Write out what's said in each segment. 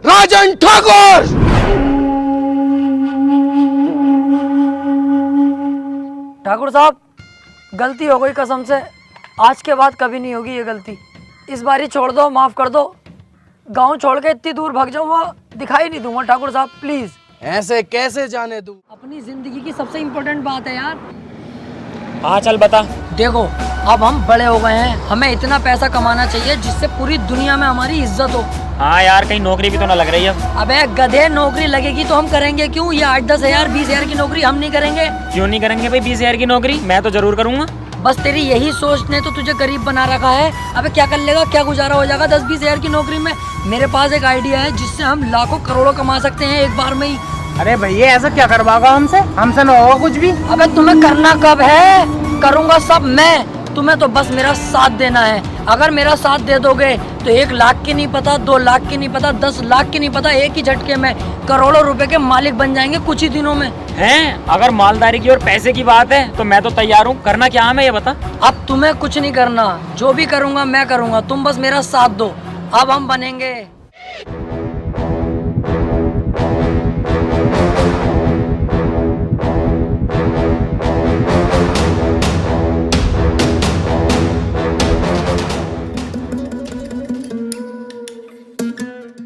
राजन ठाकुर। ठाकुर साहब, गलती हो गई कसम से, आज के बाद कभी नहीं होगी ये गलती। इस बारी छोड़ दो, माफ कर दो। गांव छोड़ के इतनी दूर भाग जाऊंगा, दिखाई नहीं दूंगा ठाकुर साहब, प्लीज। ऐसे कैसे जाने दूं? अपनी जिंदगी की सबसे इम्पोर्टेंट बात है यार। हाँ चल बता। देखो, अब हम बड़े हो गए हैं, हमें इतना पैसा कमाना चाहिए जिससे पूरी दुनिया में हमारी इज्जत हो। हाँ यार, कहीं नौकरी भी तो ना लग रही है। अबे गधे, नौकरी लगेगी तो हम करेंगे क्यों? ये 8-10 हजार 20 हजार की नौकरी हम नहीं करेंगे। क्यों नहीं करेंगे भाई? 20 हजार की नौकरी मैं तो जरूर करूंगा। बस तेरी यही सोच ने तो तुझे गरीब बना रखा है। अबे क्या कर लेगा, क्या गुजारा हो जाएगा 10-20 हजार की नौकरी में? मेरे पास एक आइडिया है जिससे हम लाखों करोड़ों कमा सकते हैं एक बार में ही। अरे भैया, ऐसा क्या करवाओगा हमसे ना होगा कुछ भी। अबे तुम्हें करना कब है? करूंगा सब मैं, तुम्हें तो बस मेरा साथ देना है। अगर मेरा साथ दे दोगे तो 1 लाख की नहीं पता, 2 लाख की नहीं पता, 10 लाख की नहीं पता, एक ही झटके में करोड़ों रुपए के मालिक बन जाएंगे कुछ ही दिनों में। हैं? अगर मालदारी की और पैसे की बात है तो मैं तो तैयार हूँ। करना क्या है ये बता। अब तुम्हें कुछ नहीं करना, जो भी करूंगा मैं करूंगा, तुम बस मेरा साथ दो। अब हम बनेंगे।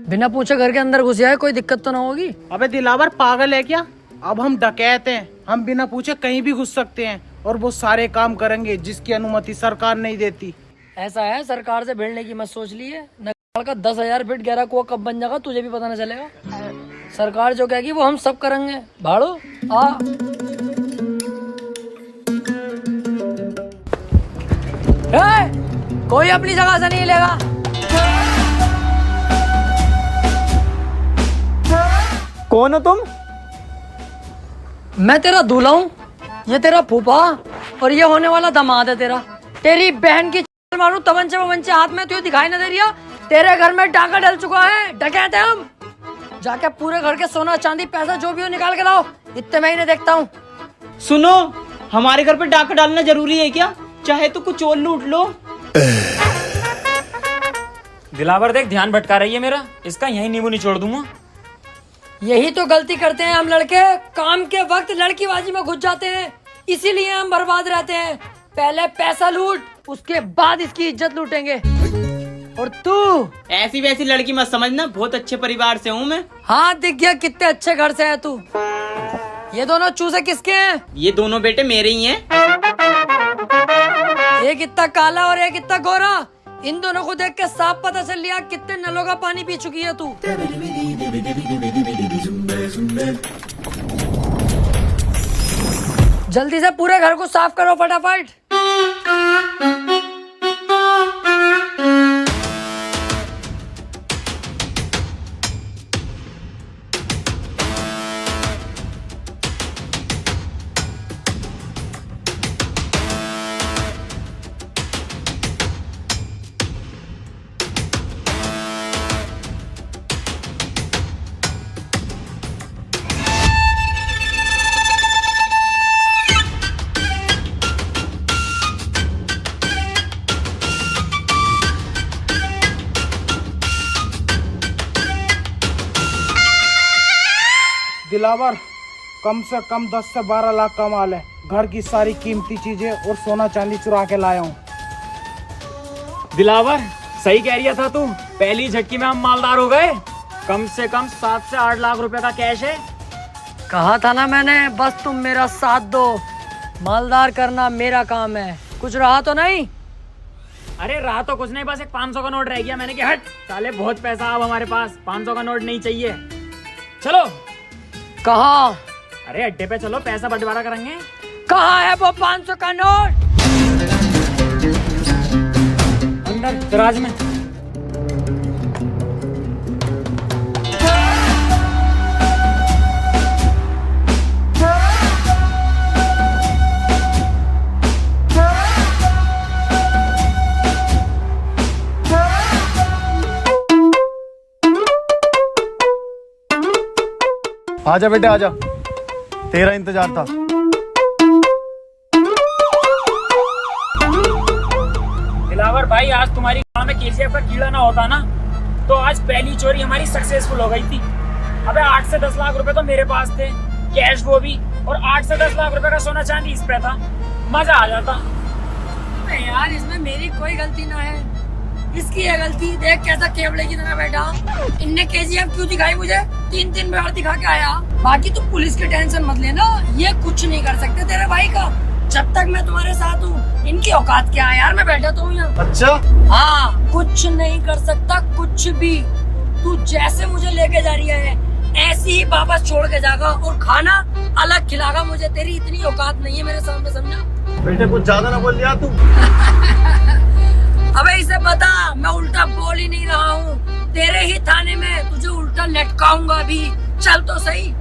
बिना पूछे घर के अंदर घुस जाए, कोई दिक्कत तो ना होगी? अबे दिलावर, पागल है क्या? अब हम डकैत हैं, हम बिना पूछे कहीं भी घुस सकते हैं और वो सारे काम करेंगे जिसकी अनुमति सरकार नहीं देती। ऐसा है, सरकार से भिड़ने की मत सोच लिए। नगाड़ का 10,000 फीट गहरा कुआं कब बन जाएगा तुझे भी पता न चलेगा। सरकार जो कहेगी वो हम सब करेंगे। भाड़ो आ। कोई अपनी जगह से नहीं लेगा। कौन हो तुम? मैं तेरा दूल्हा हूँ, ये तेरा फूफा और ये होने वाला दामाद है तेरा। तेरी बहन की मारू तमंचे वमंचे हाथ में, तुझे दिखाई न दे रही है? तेरे घर में डाका डल चुका है, डकैत है हम। जाके पूरे घर के सोना चांदी पैसा जो भी हो निकाल के लाओ, इतने मैं ही नहीं देखता हूँ। सुनो, हमारे घर पे डाका डालना जरूरी है क्या? चाहे तो कुछ और लूट लो। दिलावर देख, ध्यान भटका रही है मेरा, इसका यही नींबू निचोड़ दूंगा। यही तो गलती करते हैं हम लड़के, काम के वक्त लड़कीबाजी में घुस जाते हैं, इसीलिए हम बर्बाद रहते हैं। पहले पैसा लूट, उसके बाद इसकी इज्जत लूटेंगे। और तू ऐसी वैसी लड़की मत समझना, बहुत अच्छे परिवार से हूँ मैं। हाँ, दिख गया कितने अच्छे घर से है तू। ये दोनों चूजे किसके हैं? ये दोनों बेटे मेरे ही हैं। एक इतना काला और एक इतना गोरा। इन दोनों को देख के साफ पता चल लिया कितने नलों का पानी पी चुकी है तू। जल्दी से पूरे घर को साफ करो फटाफट। दिलावर, कम से कम 10 से 12 लाख का माल है। घर की सारी कीमती चीजें और सोना चांदी चुरा के लाया हूँ। दिलावर, सही कह रही था तू, पहली झटकी में हम मालदार हो गए। कम से कम 7 से 8 लाख रुपए का कैश है। कहा था ना मैंने, बस तुम मेरा साथ दो। मालदार करना मेरा काम है। कुछ रहा तो नहीं? अरे रहा तो कुछ नहीं, बस एक 500 का नोट रह गया। मैंने कहा हट साले, बहुत पैसा अब हमारे पास, 500 का नोट नहीं चाहिए। चलो। कहाँ? अरे अड्डे पे चलो, पैसा बंटवारा करेंगे। कहाँ है वो 500 का नोट? अंदर दराज में। आजा बेटे आजा, तेरा इंतजार था। दिलावर भाई, आज तुम्हारी गांव में केसीएफ का कीड़ा ना होता ना तो आज पहली चोरी हमारी सक्सेसफुल हो गई थी। अबे 8 से 10 लाख रुपए तो मेरे पास थे, कैश वो भी, और 8 से 10 लाख रुपए का सोना चांदी इस पे था। मजा आ जाता। अबे यार इसमें मेरी कोई गलती ना है, इसकी है गलती। देख कैसा केवड़े की तरह बैठा। इनने केजीएफ क्यों दिखाई मुझे? 3 बार दिखा के आया। बाकी तू पुलिस की टेंशन मत लेना, ये कुछ नहीं कर सकते तेरे भाई का, जब तक मैं तुम्हारे साथ हूँ। इनकी औकात क्या है यार, मैं बैठा तो हूँ यहाँ। अच्छा, हाँ, कुछ नहीं कर सकता, कुछ भी। तू जैसे मुझे लेके जा रही है ऐसे ही वापस छोड़ के जाएगा, और खाना अलग खिलागा मुझे। तेरी इतनी औकात नहीं है मेरे सामने, समझा? बेटे कुछ ज्यादा ना बोल लिया तू। अबे इसे बता, मैं उल्टा बोल ही नहीं रहा हूँ। तेरे ही थाने में तुझे उल्टा लटकाऊंगा अभी। चल तो सही।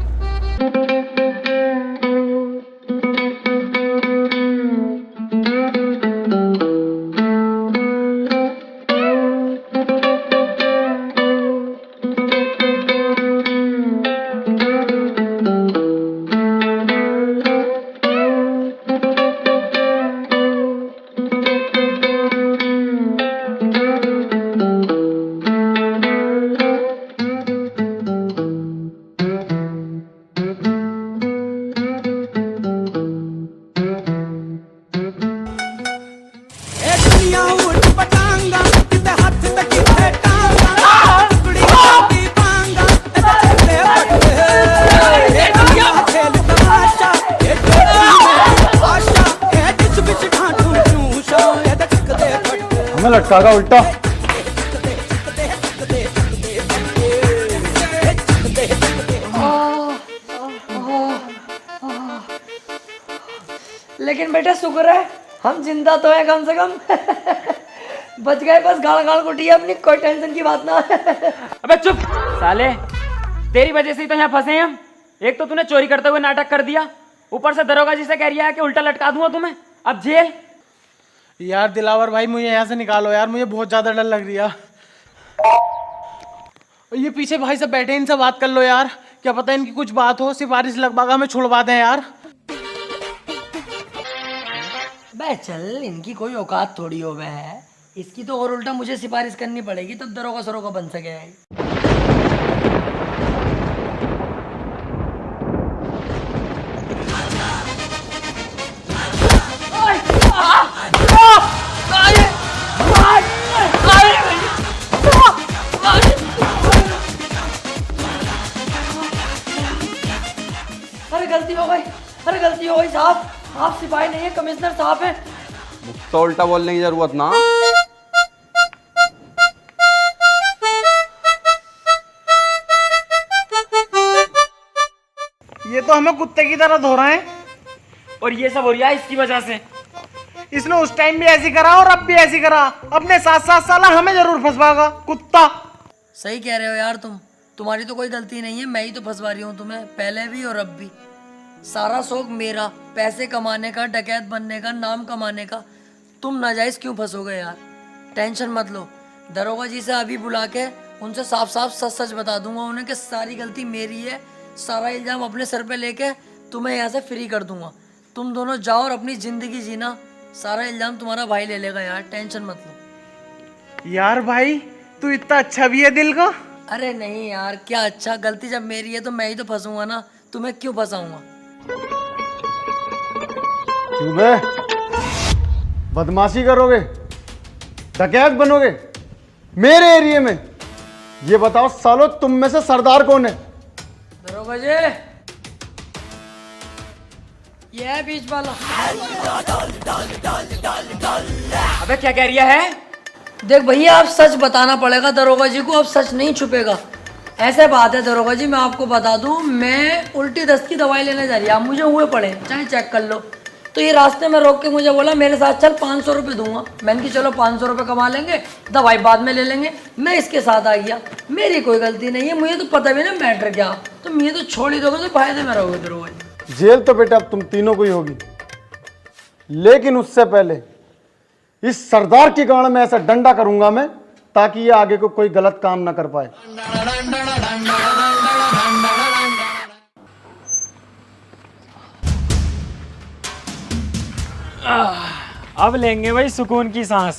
हमें लटकागा उल्टा। लेकिन बेटा शुक्र है हम जिंदा तो है कम से कम। बच गए, बस गाल गाल कुटी है अपनी, कोई टेंशन की बात ना। अबे चुप साले, तेरी वजह से ही तो यहाँ फंसे हैं हम। एक तो तूने चोरी करते हुए नाटक कर दिया, ऊपर से दरोगा जी से कह रहा है कि उल्टा लटका दूंगा तुम्हें, अब जेल। यार दिलावर भाई मुझे यहाँ से निकालो यार, मुझे बहुत ज्यादा डर लग रही है। ये पीछे भाई सब बैठे, इनसे बात कर लो यार, क्या पता इनकी कुछ बात हो, सिफारिश लगवागा हमें छुड़वा दें यार। बे चल, इनकी कोई औकात थोड़ी हो बे है, इसकी तो और उल्टा मुझे सिफारिश करनी पड़ेगी तब दरोगा सरोगा बन सके। अरे गलती हो गई, अरे गलती हो गई साहब, आप सिपाही नहीं है, कमिश्नर साहब हैं। तो उल्टा बोलने की जरूरत ना। ये तो हमें कुत्ते की तरह धो रहे हैं, और ये सब हो रहा है इसकी वजह से। इसने उस टाइम भी ऐसी करा और अब भी ऐसी करा, अपने साथ साला हमें जरूर फंसवाएगा कुत्ता। सही कह रहे हो यार तुम, तुम्हारी तो कोई गलती नहीं है, मैं ही तो फंसवा रही हूँ तुम्हें, पहले भी और अब भी। सारा शौक मेरा, पैसे कमाने का, डकैत बनने का, नाम कमाने का। तुम नाजायज क्यों फंसोगे यार? टेंशन मत लो, दरोगा जी से अभी बुला के उनसे साफ साफ सच सच बता दूंगा उन्हें कि सारी गलती मेरी है, सारा इल्जाम अपने सर पे लेके तुम्हें यहाँ से फ्री कर दूंगा। तुम दोनों जाओ और अपनी जिंदगी जीना, सारा इल्जाम तुम्हारा भाई ले लेगा यार, टेंशन मत लो। यार भाई तू इतना अच्छा भी है दिल का। अरे नहीं यार, क्या अच्छा, गलती जब मेरी है तो मैं ही तो फंसूंगा ना, तुम्हें क्यों फंसाऊंगा? क्यों बे? बदमाशी करोगे, डकैत बनोगे मेरे एरिया में? ये बताओ सालो, तुम में से सरदार कौन है? दरोगा जी, ये है बीच वाला। अबे क्या कह रहा है? देख भैया, आप सच बताना पड़ेगा दरोगा जी को, अब सच नहीं छुपेगा। ऐसे बात है दरोगा जी, मैं आपको बता दूं, मैं उल्टी दस्त की दवाई लेने जा रही है, आप मुझे हुए पड़े, चाहे चेक कर लो। तो ये रास्ते में रोक के मुझे बोला मेरे साथ चल, 500 रुपये दूंगा। मैंने कहा चलो 500 रुपये कमा लेंगे, दवाई बाद में ले लेंगे। मैं इसके साथ आ गया, मेरी कोई गलती नहीं है, मुझे तो पता भी ना मैटर क्या। तो मुझे तो छोड़ ही दोगे तो फायदे में रहोगे दरोगा जी। जेल तो बेटा अब तुम तीनों को ही होगी, लेकिन उससे पहले इस सरदार की गाड़ में ऐसा डंडा करूंगा मैं, ताकि ये आगे को कोई गलत काम ना कर पाए। अब लेंगे भाई सुकून की सांस।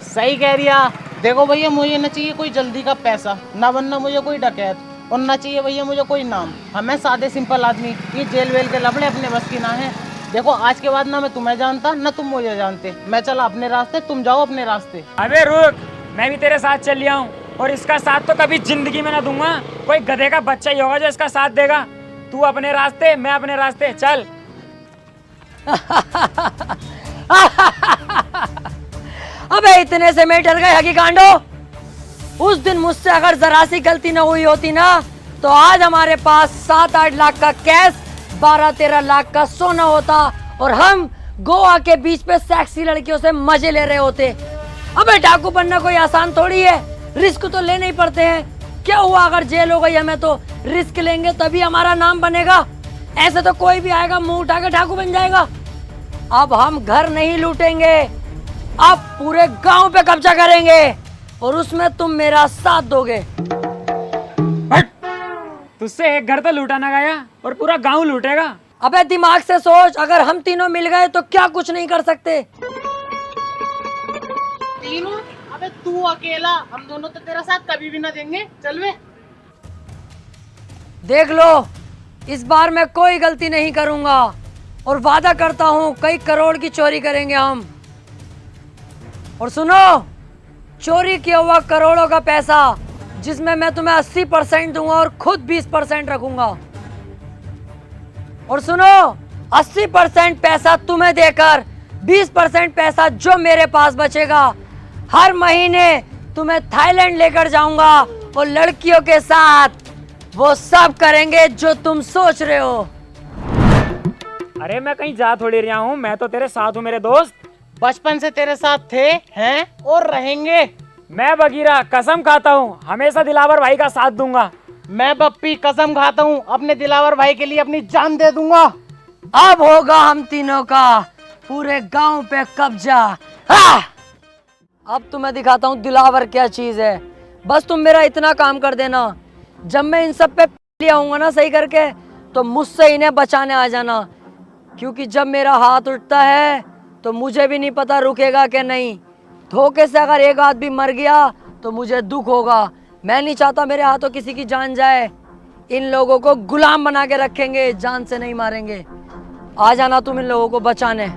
सही कह रिया, देखो भैया, मुझे ना चाहिए कोई जल्दी का पैसा, ना बनना मुझे कोई डकैत, और ना चाहिए भैया मुझे कोई नाम। हमें सादे सिंपल आदमी, ये जेल वेल के लफड़े अपने बस की ना है। देखो आज के बाद ना मैं तुम्हें जानता ना तुम मुझे जानते। मैं चला अपने रास्ते, तुम जाओ अपने रास्ते। अबे रुक, मैं भी तेरे साथ चल लिया हूँ, और इसका साथ तो कभी जिंदगी में ना दूंगा। कोई गधे का बच्चा ही होगा जो इसका साथ देगा। तू अपने रास्ते, मैं अपने रास्ते, चल। अबे इतने से मैं डर गए हकी कांडो। उस दिन मुझसे अगर जरा सी गलती न हुई होती ना, तो आज हमारे पास 7-8 लाख का कैश, 12-13 लाख का सोना होता, और हम गोवा के बीच पे सेक्सी लड़कियों से मजे ले रहे होते। अबे डाकू बनना कोई आसान थोड़ी है, रिस्क तो लेने ही पड़ते हैं। क्या हुआ अगर जेल हो गई हमें, तो रिस्क लेंगे तभी हमारा नाम बनेगा। ऐसे तो कोई भी आएगा मुंह उठा के डाकू बन जाएगा। अब हम घर नहीं लूटेंगे, अब पूरे गांव पे कब्जा करेंगे, और उसमें तुम मेरा साथ दोगे। तुझसे एक घर तो लूटा ना गया, और पूरा गांव लूटेगा। अबे दिमाग से सोच, अगर हम तीनों मिल गए तो क्या कुछ नहीं कर सकते। तीनों? अबे तू अकेला, हम दोनों तो तेरा साथ कभी भी ना देंगे। चल वे। देख लो, इस बार मैं कोई गलती नहीं करूंगा, और वादा करता हूं कई करोड़ की चोरी करेंगे हम। और सुनो, चोरी किया हुआ करोड़ों का पैसा, जिसमें मैं तुम्हें 80% दूंगा और खुद 20% रखूंगा। और सुनो, 80% पैसा तुम्हें देकर 20% पैसा जो मेरे पास बचेगा, हर महीने तुम्हें थाईलैंड लेकर जाऊंगा, और लड़कियों के साथ वो सब करेंगे जो तुम सोच रहे हो। अरे मैं कहीं जा थोड़ी रहा हूँ, मैं तो तेरे साथ हूँ मेरे दोस्त। बचपन से तेरे साथ थे, हैं और रहेंगे। मैं बगीरा कसम खाता हूँ हमेशा दिलावर भाई का साथ दूंगा। मैं बप्पी कसम खाता हूँ अपने दिलावर भाई के लिए अपनी जान दे दूंगा। अब होगा हम तीनों का पूरे गांव पे कब्जा। हाँ! अब तुम्हें दिखाता हूँ दिलावर क्या चीज है। बस तुम मेरा इतना काम कर देना, जब मैं इन सब पे लिया आऊंगा ना सही करके, तो मुझसे इन्हें बचाने आ जाना। क्योंकि जब मेरा हाथ उठता है तो मुझे भी नहीं पता रुकेगा कि नहीं। धोखे से अगर एक आदमी मर गया तो मुझे दुख होगा। मैं नहीं चाहता मेरे हाथों किसी की जान जाए। इन लोगों को गुलाम बना के रखेंगे, जान से नहीं मारेंगे। आ जाना तुम इन लोगों को बचाने।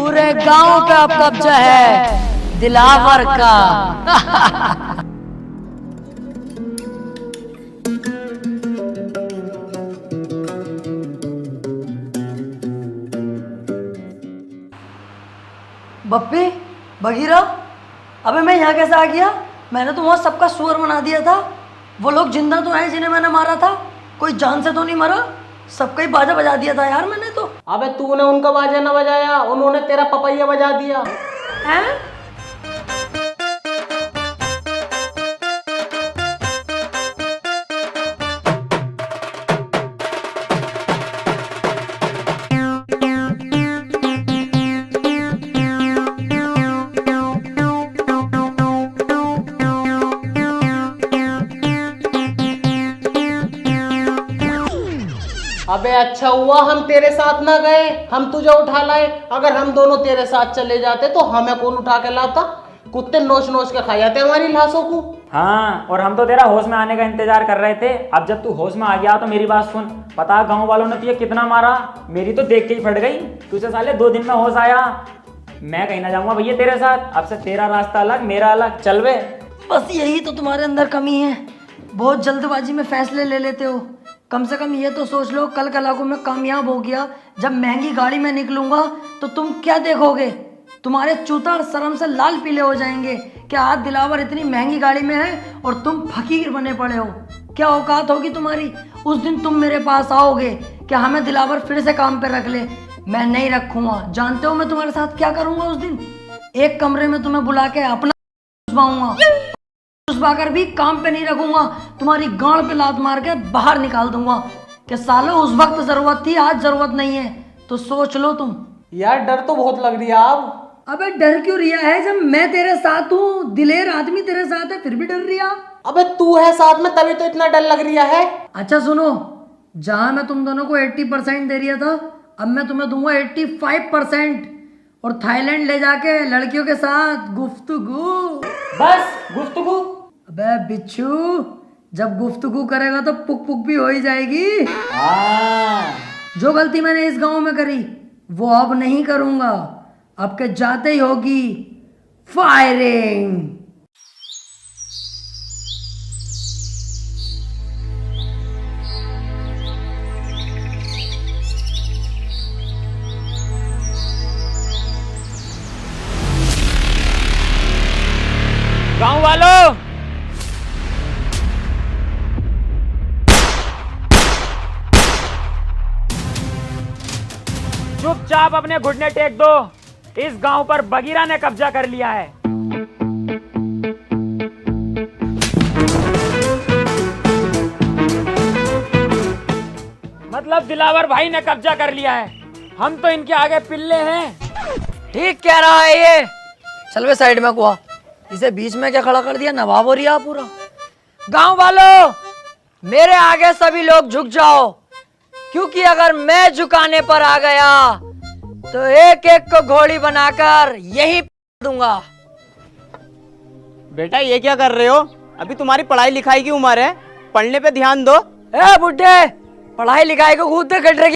पूरे गांव पे अब कब्जा है दिलावर का। बप्पी, बगीरा, अबे मैं यहाँ कैसे आ गया? मैंने तो वहाँ सबका सुअर बना दिया था। वो लोग जिंदा तो हैं जिन्हें मैंने मारा था, कोई जान से तो नहीं मरा। सबका ही बाजा बजा दिया था यार मैंने तो। अबे तूने उनका बाजा ना बजाया, उन्होंने तेरा पपैया बजा दिया। हैं? अबे अच्छा हुआ हम तेरे साथ ना गए, हम तुझे उठा लाए। अगर हम दोनों तेरे साथ चले जाते तो हमें कौन उठा के लाता? कुत्ते नोच नोच के खा जाते हमारी लाशों को। हाँ, और हम तो तेरा होश में आने का इंतजार कर रहे थे। अब जब तू होश में आ गया तो मेरी बात सुन। पता गांव वालों ने तुझे कितना मारा, मेरी तो देख के ही फट गई। तुझे साले 2 दिन में होश आया। मैं कहीं ना जाऊंगा भैया तेरे साथ। अब से तेरा रास्ता अलग, मेरा अलग। चल वे। बस यही तो तुम्हारे अंदर कमी है, बहुत जल्दबाजी में फैसले ले लेते हो। कम से कम ये तो सोच लो, कल कला को मैं कामयाब हो गया, जब महंगी गाड़ी में निकलूंगा तो तुम क्या देखोगे? तुम्हारे चूतर शर्म से लाल पीले हो जाएंगे। क्या आज दिलावर इतनी महंगी गाड़ी में है और तुम फकीर बने पड़े हो? क्या औकात होगी तुम्हारी? उस दिन तुम मेरे पास आओगे, क्या हमें दिलावर फिर से काम पे रख ले? मैं नहीं रखूंगा। जानते हो मैं तुम्हारे साथ क्या करूंगा उस दिन? एक कमरे में तुम्हें बुला के अपना घुसवाऊंगा, घुसवाकर भी काम पे नहीं रखूंगा, तुम्हारी गांड पे लात मार के बाहर निकाल दूंगा। कि सालों उस वक्त जरूरत थी, आज जरूरत नहीं है, तो सोच लो तुम। यार डर तो बहुत लग रही है अब। अबे डर क्यों रिया है? जब मैं तेरे साथ हूँ, दिलेर आदमी तेरे साथ है, फिर भी डर रिया? अबे तू है साथ में तभी तो इतना डर लग रहा है। अच्छा सुनो, जहां मैं तुम दोनों को 80% दे रिया था, अब मैं तुम्हें दूंगा 85%, और थाईलैंड ले जाके लड़कियों के साथ गुफ्तगू। बस गुफ्तगू? अबे बिच्छू, जब गुफ्तगू करेगा तो पुक पुक भी हो ही जाएगी। हाँ। जो गलती मैंने इस गांव में करी वो अब नहीं करूंगा। अब के जाते ही होगी फायरिंग। गांव वालों, चुपचाप अपने घुटने टेक दो। इस गांव पर बगीरा ने कब्जा कर लिया है। मतलब दिलावर भाई ने कब्जा कर लिया है। हम तो इनके आगे पिल्ले हैं। ठीक कह रहा है ये। चल वे साइड में कुआ, इसे बीच में क्या खड़ा कर दिया? नवाब हो रिया पूरा। गांव वालों, मेरे आगे सभी लोग झुक जाओ, क्योंकि अगर मैं झुकाने पर आ गया तो एक एक को घोड़ी बनाकर यही दूंगा। बेटा ये क्या कर रहे हो? अभी तुम्हारी पढ़ाई लिखाई की उम्र है, पढ़ने पे ध्यान दो। ए बुड्ढे, पढ़ाई लिखाई को कूदते कटरे की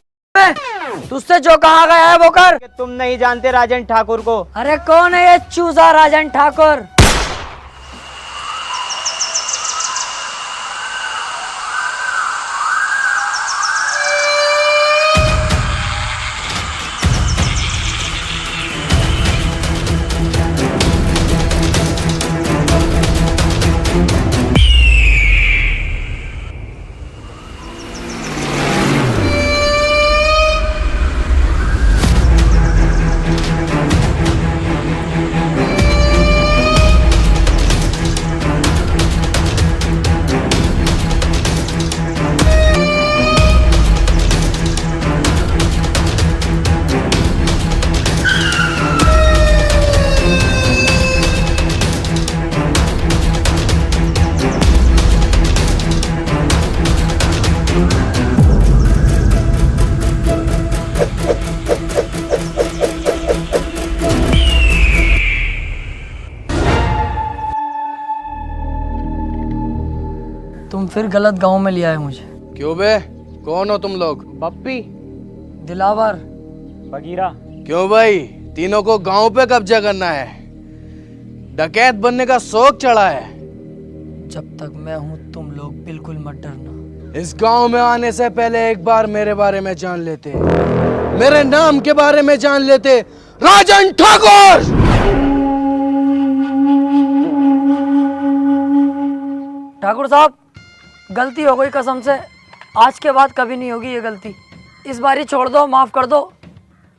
तुझसे जो कहा गया है वो कर। तुम नहीं जानते राजन ठाकुर को। अरे कौन है ये चूजा राजन ठाकुर? तुम फिर गलत गांव में लिया है मुझे। क्यों बे? कौन हो तुम लोग? पप्पी। दिलावर। बगीरा। क्यों भाई, तीनों को गांव पे कब्जा करना है। डकैत बनने का शौक चढ़ा है। जब तक मैं हूं तुम लोग बिल्कुल मत डरना। इस गांव में आने से पहले एक बार मेरे बारे में जान लेते, मेरे नाम के बारे में जान लेते। राजन ठाकुर। ठाकुर साहब, गलती हो गई कसम से, आज के बाद कभी नहीं होगी ये गलती। इस बार ही छोड़ दो, माफ कर दो।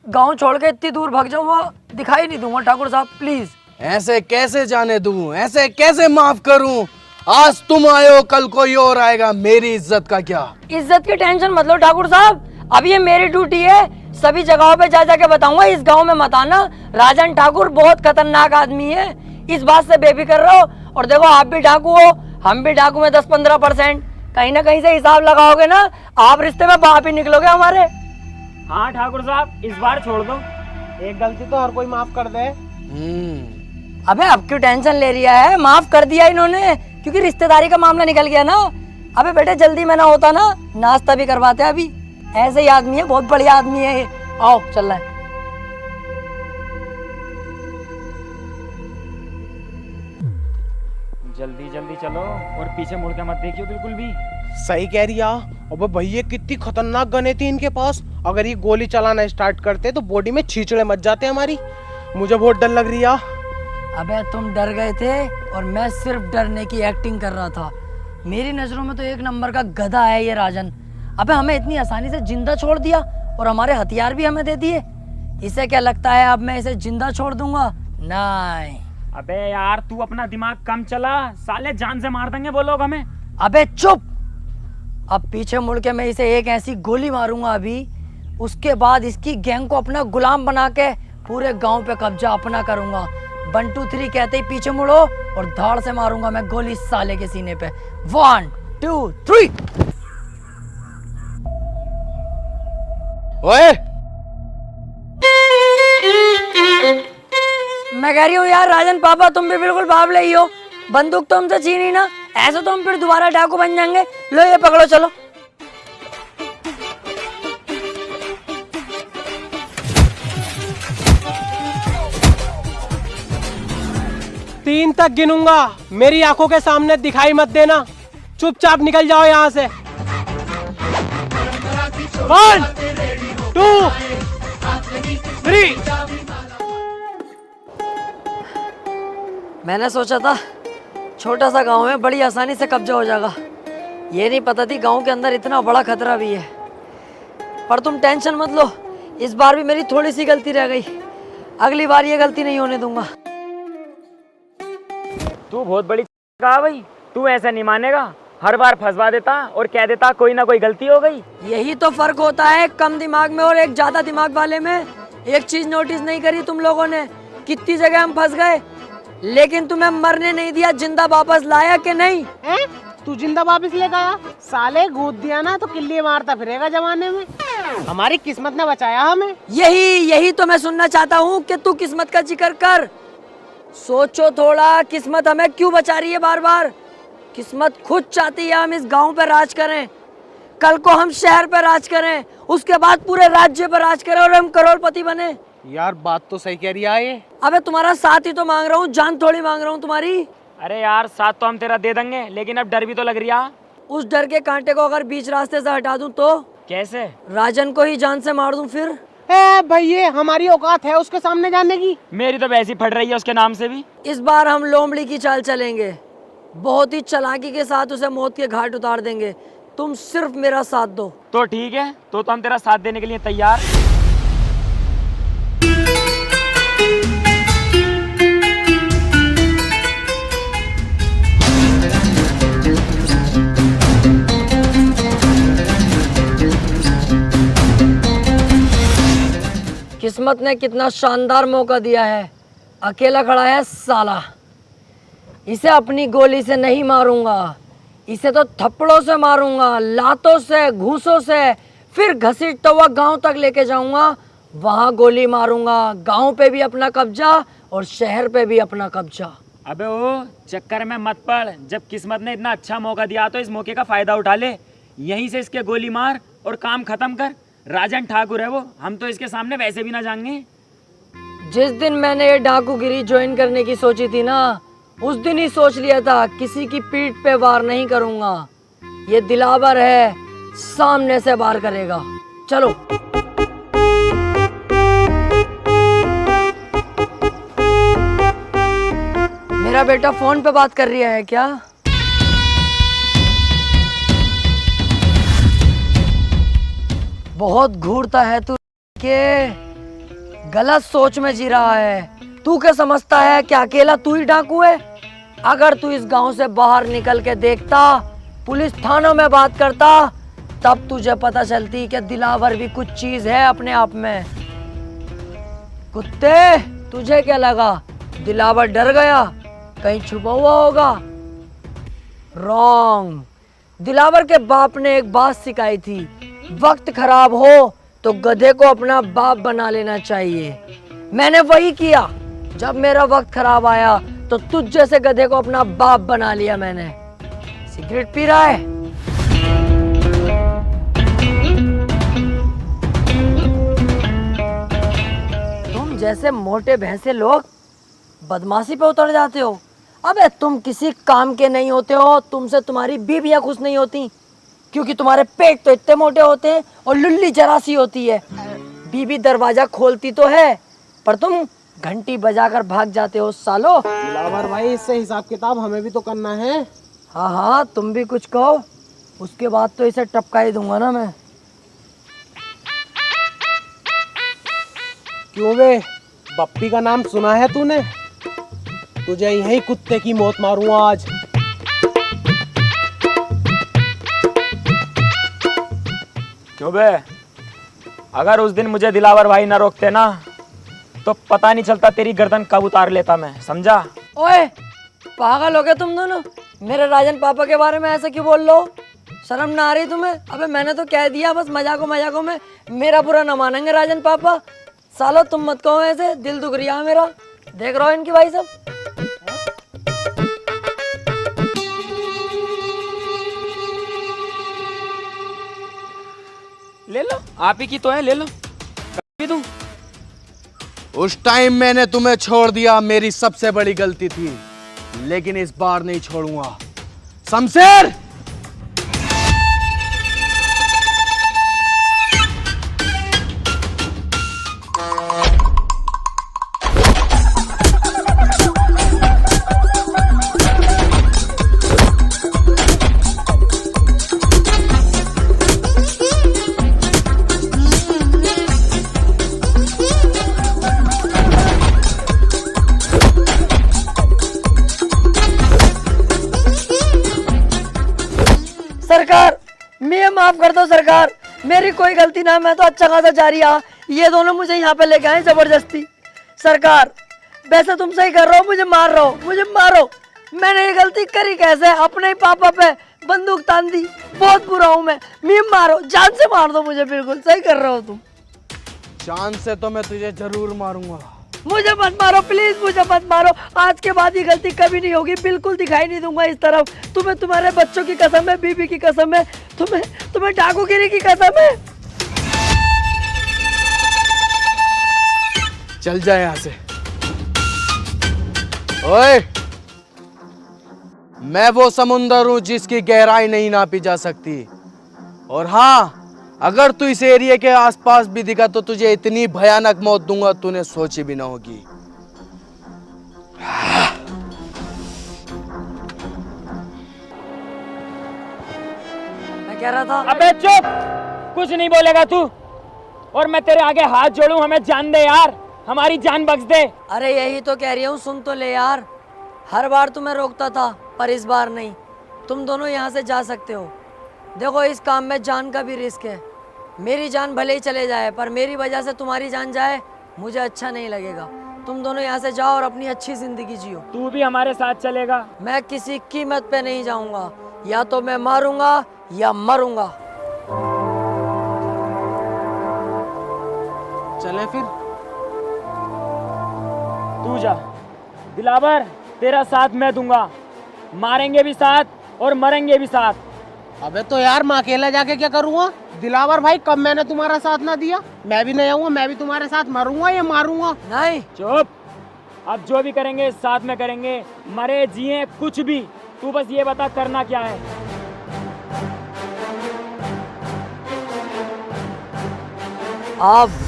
गांव छोड़ के इतनी दूर भाग जाऊंगा, दिखाई नहीं दूंगा ठाकुर साहब, प्लीज। ऐसे कैसे जाने दूं, ऐसे कैसे माफ करूं? आज तुम आए हो, कल कोई और आएगा, मेरी इज्जत का क्या? इज्जत की टेंशन मत लो ठाकुर साहब, अब ये मेरी ड्यूटी है। सभी जगहों पे जा जाके बताऊंगा, इस गांव में मत आना। राजन ठाकुर बहुत खतरनाक आदमी है, इस बात से बेफिक्र रहो। और देखो, आप भी डाकू हो, हम भी डाकू में 10-15%। कहीं ना कहीं से हिसाब लगाओगे ना, आप रिश्ते में बाप ही निकलोगे हमारे। हाँ ठाकुर साहब, इस बार छोड़ दो। एक गलती तो हर कोई माफ कर दे। अबे अब क्यों टेंशन ले रिया है? माफ कर दिया इन्होंने, क्योंकि रिश्तेदारी का मामला निकल गया ना। अबे बेटे, जल्दी में ना होता ना, नाश्ता भी करवाते अभी। ऐसे ही आदमी है, बहुत बढ़िया आदमी है ये। आओ चल रहा है। जल्दी जल्दी चलो और पीछे मुड़ के मत देखियो बिल्कुल भी। सही कह रही है। अबे भैया, कितनी खतरनाक गने थी इनके पास। अगर ये गोली चलाना स्टार्ट करते तो बॉडी में छींचड़े मच जाते हमारी। मुझे बहुत डर लग रही है। अबे तुम डर गए थे और मैं सिर्फ डरने की एक्टिंग कर रहा था। मेरी नजरों में तो एक नंबर का गधा है ये राजन। अबे हमें इतनी आसानी से जिंदा छोड़ दिया और हमारे हथियार भी हमें दे दिए। इसे क्या लगता है अब मैं इसे जिंदा छोड़ दूंगा? नहीं। अबे यार, तू अपना दिमाग कम चला, साले जान से मार देंगे वो लोग हमें। अबे चुप। अब पीछे मुड़ के मैं इसे एक ऐसी गोली मारूंगा अभी, उसके बाद इसकी गैंग को अपना गुलाम बना के पूरे गांव पे कब्जा अपना करूंगा। 1 2 3 कहते ही पीछे मुड़ो और धाड़ से मारूंगा मैं गोली साले के सीने पे। 1 2 3। ओए, मैं कह रही हूँ यार राजन पापा, तुम भी बिल्कुल बावले ही हो। बंदूक तो हमसे छीनी ना, ऐसे तो हम फिर दोबारा डाकू बन जाएंगे। लो ये पकड़ो, चलो। तीन तक गिनूंगा, मेरी आंखों के सामने दिखाई मत देना। चुपचाप निकल जाओ यहाँ से। 1 2 3। मैंने सोचा था छोटा सा गांव है, बड़ी आसानी से कब्जा हो जाएगा। ये नहीं पता थी गांव के अंदर इतना बड़ा खतरा भी है। पर तुम टेंशन मत लो, इस बार भी मेरी थोड़ी सी गलती रह गई। अगली बार ये गलती नहीं होने दूंगा। तू बहुत बड़ी कहा भाई, तू ऐसा नहीं मानेगा। हर बार फंसवा देता और कह देता कोई ना कोई गलती हो गई। यही तो फर्क होता है कम दिमाग में और एक ज्यादा दिमाग वाले में। एक चीज नोटिस नहीं करी तुम लोगों ने, कितनी जगह हम फंस गए, लेकिन तुम्हें मरने नहीं दिया, जिंदा वापस लाया कि नहीं? तू जिंदा वापस ले गया? साले गोद दिया ना तो किल्ली मारता फिरेगा जमाने में। हमारी किस्मत ने बचाया हमें। यही तो मैं सुनना चाहता हूँ कि तू किस्मत का जिक्र कर। सोचो थोड़ा, किस्मत हमें क्यों बचा रही है बार बार? किस्मत खुद चाहती है हम इस गांव पे राज करें, कल को हम शहर पे राज करें, उसके बाद पूरे राज्य पर राज करें और हम करोड़पति बने। यार बात तो सही कह रही है ये। अबे तुम्हारा साथ ही तो मांग रहा हूँ, जान थोड़ी मांग रहा हूँ तुम्हारी। अरे यार, साथ तो हम तेरा दे देंगे, लेकिन अब डर भी तो लग रही है। उस डर के कांटे को अगर बीच रास्ते से हटा दूं तो? कैसे? राजन को ही जान से मार दूं फिर? भैया, हमारी औकात है उसके सामने जाने की? मेरी तो वैसी फट रही है उसके नाम से भी। इस बार हम लोमड़ी की चाल चलेंगे, बहुत ही चालाकी के साथ उसे मौत के घाट उतार देंगे। तुम सिर्फ मेरा साथ दो। तो ठीक है, तो हम तेरा साथ देने के लिए तैयार। किस्मत ने कितना शानदार मौका दिया है, अकेला खड़ा है साला। इसे अपनी गोली से नहीं मारूंगा, इसे तो थप्पड़ों से मारूंगा, लातों से, घूसों से, फिर घसीटता हुआ गांव तक लेके जाऊंगा, वहां गोली मारूंगा। गांव पे भी अपना कब्जा और शहर पे भी अपना कब्जा। अबे वो चक्कर में मत पड़, जब किस्मत ने इतना अच्छा मौका दिया तो इस मौके का फायदा उठा ले। यहीं से इसके गोली मार और काम खत्म कर। राजन ठाकुर है वो, हम तो इसके सामने वैसे भी ना जाएंगे। जिस दिन मैंने ये डाकूगिरी ज्वाइन करने की सोची थी ना, उस दिन ही सोच लिया था किसी की पीठ पे वार नहीं करूंगा। ये दिलावर है, सामने से वार करेगा। चलो। मेरा बेटा फोन पे बात कर रहा है क्या? बहुत घूरता है तू के, गलत सोच में जी रहा है। तू क्या समझता है कि अकेला तू ही डाकू है? अगर तू इस गांव से बाहर निकल के देखता, पुलिस थानों में बात करता, तब तुझे पता चलती कि दिलावर भी कुछ चीज है अपने आप में। कुत्ते, तुझे क्या लगा दिलावर डर गया? कहीं छुपा हुआ होगा? रॉन्ग। दिलावर के बाप ने एक बात सिखाई थी, वक्त खराब हो तो गधे को अपना बाप बना लेना चाहिए। मैंने वही किया। जब मेरा वक्त खराब आया तो तुझ जैसे गधे को अपना बाप बना लिया मैंने। सिगरेट पी रहा है? तुम जैसे मोटे भैंसे लोग बदमाशी पे उतर जाते हो। अबे तुम किसी काम के नहीं होते हो। तुमसे तुम्हारी बीवियां खुश नहीं होती क्योंकि तुम्हारे पेट तो इतने मोटे होते हैं और लुल्ली जरा सी होती है। बीवी दरवाजा खोलती तो है पर तुम घंटी बजाकर भाग जाते हो सालो। दिलावर भाई, इससे हिसाब किताब हमें भी तो करना है। हाँ हाँ, तुम भी कुछ कहो, उसके बाद तो इसे टपका ही दूंगा ना मैं। क्यों बे, बप्पी का नाम सुना है तूने? तुझे यही कुत्ते की मौत मारूंगा आज। क्यों बे, अगर उस दिन मुझे दिलावर भाई ना रोकते ना, तो पता नहीं चलता तेरी गर्दन कब उतार लेता मैं, समझा? ओए पागल हो गए तुम दोनों? मेरे राजन पापा के बारे में ऐसा क्यों बोल लो? शर्म ना आ रही तुम्हें? अबे मैंने तो कह दिया, बस मजाकों में मेरा बुरा ना मानेंगे राजन पापा। सालो तुम मत कहो ऐसे, दिल दुख रिया है मेरा। देख रहा हो इनकी भाई सब। ले लो, आप ही की तो है, ले लो। भी दूं? उस टाइम मैंने तुम्हें छोड़ दिया, मेरी सबसे बड़ी गलती थी, लेकिन इस बार नहीं छोड़ूंगा। शमशेर, सरकार, मैं माफ कर दो सरकार, मेरी कोई गलती ना, मैं तो अच्छा खासा जा रहा। ये दोनों मुझे यहाँ पे लेके आए जबरदस्ती। सरकार, वैसे तुम सही कर रहे हो, मुझे मार रहे हो, मुझे मारो। मैंने ये गलती करी कैसे? अपने ही पापा पे बंदूक तान दी। बहुत बुरा हूँ मैं मारो, जान से मार दो मुझे। बिल्कुल सही कर रहे हो तुम। जान से तो मैं तुझे जरूर मारूंगा। मुझे मत मारो प्लीज, मुझे मत मारो। आज के बाद ये गलती कभी नहीं होगी, बिल्कुल दिखाई नहीं दूंगा इस तरफ। तुम्हें तुम्हारे बच्चों की कसम है, बीबी की कसम है, तुम्हें डाकूगिरी की कसम है। चल जाए यहाँ से। ओए, मैं वो समुंदर हूं जिसकी गहराई नहीं नापी जा सकती। और हाँ, अगर तू इस एरिया के आसपास भी दिखा तो तुझे इतनी भयानक मौत दूंगा तूने सोची भी ना होगी। मैं कह रहा था, अबे चुप, कुछ नहीं बोलेगा तू। और मैं तेरे आगे हाथ जोड़ूं, हमें जान दे यार, हमारी जान बख्श दे। अरे यही तो कह रही हूँ, सुन तो ले यार। हर बार तुम्हें रोकता था पर इस बार नहीं। तुम दोनों यहाँ से जा सकते हो। देखो, इस काम में जान का भी रिस्क है। मेरी जान भले ही चले जाए पर मेरी वजह से तुम्हारी जान जाए, मुझे अच्छा नहीं लगेगा। तुम दोनों यहाँ से जाओ और अपनी अच्छी जिंदगी जियो। तू भी हमारे साथ चलेगा? मैं किसी कीमत पे नहीं जाऊंगा, या तो मैं मारूंगा या मरूंगा। चले फिर। तू जा। दिलावर, तेरा साथ मैं दूंगा, मारेंगे भी साथ और मरेंगे भी साथ। अबे तो यार मैं अकेला जाके क्या करूँगा? दिलावर भाई, कब मैंने तुम्हारा साथ ना दिया? मैं भी नहीं आऊंगा, मैं भी तुम्हारे साथ मरूंगा या मारूंगा? नहीं, चुप। अब जो भी करेंगे साथ में करेंगे, मरे जिए कुछ भी। तू बस ये बता करना क्या है। अब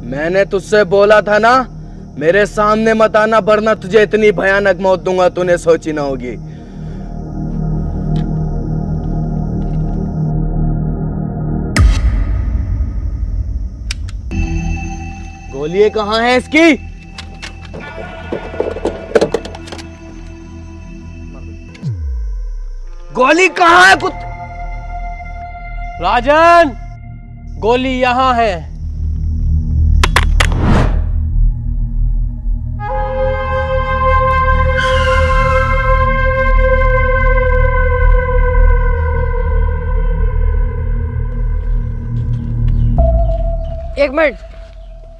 मैंने तुझसे बोला था ना, मेरे सामने मत आना, वरना तुझे इतनी भयानक मौत दूंगा तूने सोची ना होगी। गोली कहाँ है इसकी? गोली कहाँ है? राजन, गोली यहाँ है। एक मिनट,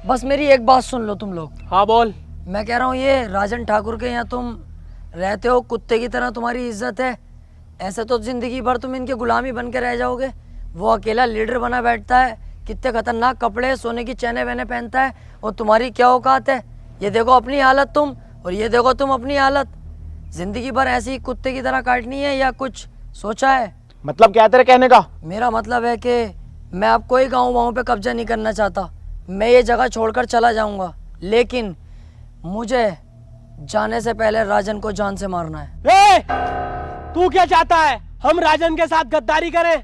बस मेरी एक बात सुन लो तुम लोग। हाँ बोल। मैं कह रहा हूँ ये राजन ठाकुर के यहाँ तुम रहते हो, कुत्ते की तरह तुम्हारी इज्जत है। ऐसे तो जिंदगी भर तुम इनके गुलामी बन के रह जाओगे। वो अकेला लीडर बना बैठता है, कितने खतरनाक कपड़े, सोने की चैने वैने पहनता है, और तुम्हारी क्या औकात है? ये देखो अपनी हालत तुम, और ये देखो तुम अपनी हालत। जिंदगी भर ऐसी ही कुत्ते की तरह काटनी है या कुछ सोचा है? मतलब क्या तेरे कहने का? मेरा मतलब है कि मैं अब कोई गाँव वाँव पे कब्जा नहीं करना चाहता। मैं ये जगह छोड़कर चला जाऊंगा, लेकिन मुझे जाने से पहले राजन को जान से मारना है। तू क्या चाहता है? हम राजन के साथ गद्दारी करें?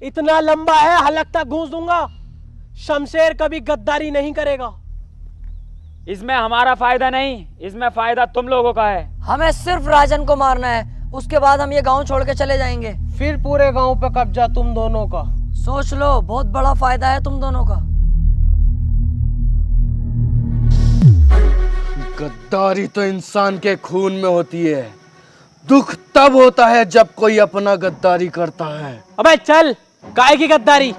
इतना लंबा है, हलक तक घूस दूंगा। शमशेर कभी गद्दारी नहीं करेगा। इसमें हमारा फायदा नहीं, इसमें फायदा तुम लोगों का है। हमें सिर्फ राजन को मारना है, उसके बाद हम ये गांव छोड़ के चले जाएंगे। फिर पूरे गांव पे कब्जा तुम दोनों का। सोच लो, बहुत बड़ा फायदा है तुम दोनों का। गद्दारी तो इंसान के खून में होती है। दुख तब होता है जब कोई अपना गद्दारी करता है। अबे चल, काय की गद्दारी?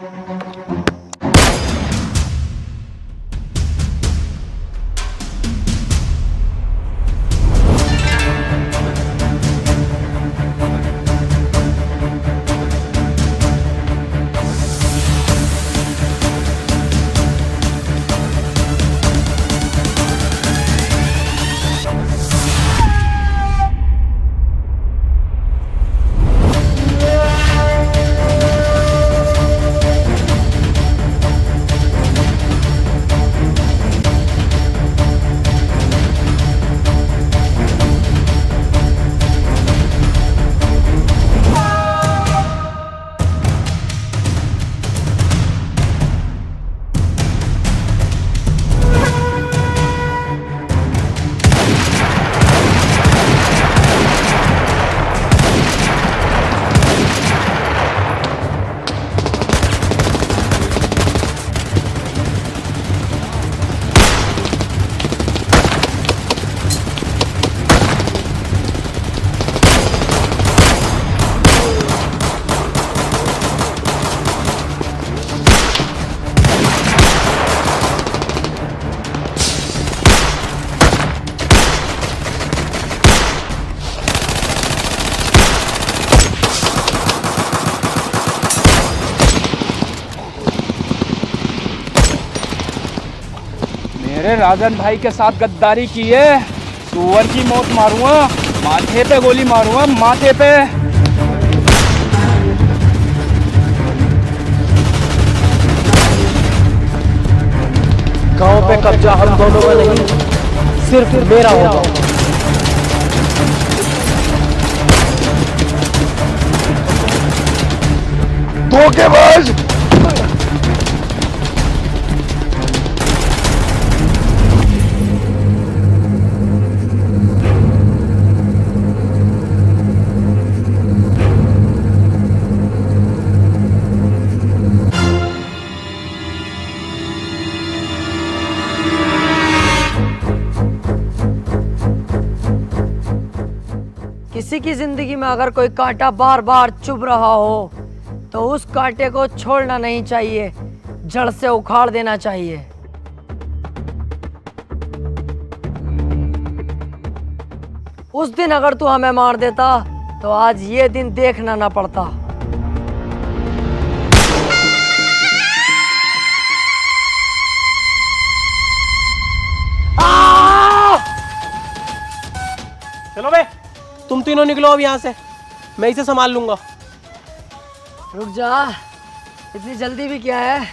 मेरे राजन भाई के साथ गद्दारी की है, सुअर की मौत मारूंगा, माथे पे गोली मारूंगा, माथे पे। गांव पे कब्जा हम दोनों का नहीं, सिर्फ मेरा होगा। धोखेबाज! किसी की जिंदगी में अगर कोई कांटा बार बार चुभ रहा हो तो उस कांटे को छोड़ना नहीं चाहिए, जड़ से उखाड़ देना चाहिए। उस दिन अगर तू हमें मार देता तो आज ये दिन देखना ना पड़ता। चलो बे, तुम तीनों निकलो अब यहाँ से, मैं इसे संभाल लूंगा। रुक जा, इतनी जल्दी भी क्या है?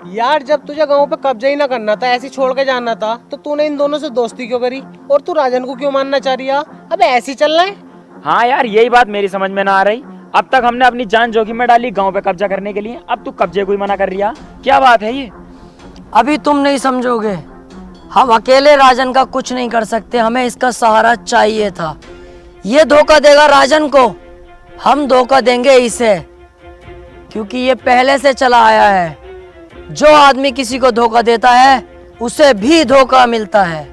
यार जब तुझे गांव पे कब्जा ही ना करना था, ऐसे ही छोड़ के जाना था, तो तूने इन दोनों से दोस्ती क्यों करी? और तू राजन को क्यों मानना चाह रही है? अबे ऐसे ही चल रहा है। हाँ यार, यही बात मेरी समझ में ना आ रही। अब तक हमने अपनी जान जोखिम में डाली गांव पे कब्जा करने के लिए, अब तू कब्जे को ही मना कर रही है। क्या बात है ये? अभी तुम नहीं समझोगे। हम अकेले राजन का कुछ नहीं कर सकते, हमें इसका सहारा चाहिए था। ये धोखा देगा राजन को, हम धोखा देंगे इसे, क्योंकि ये पहले से चला आया है। जो आदमी किसी को धोखा देता है उसे भी धोखा मिलता है।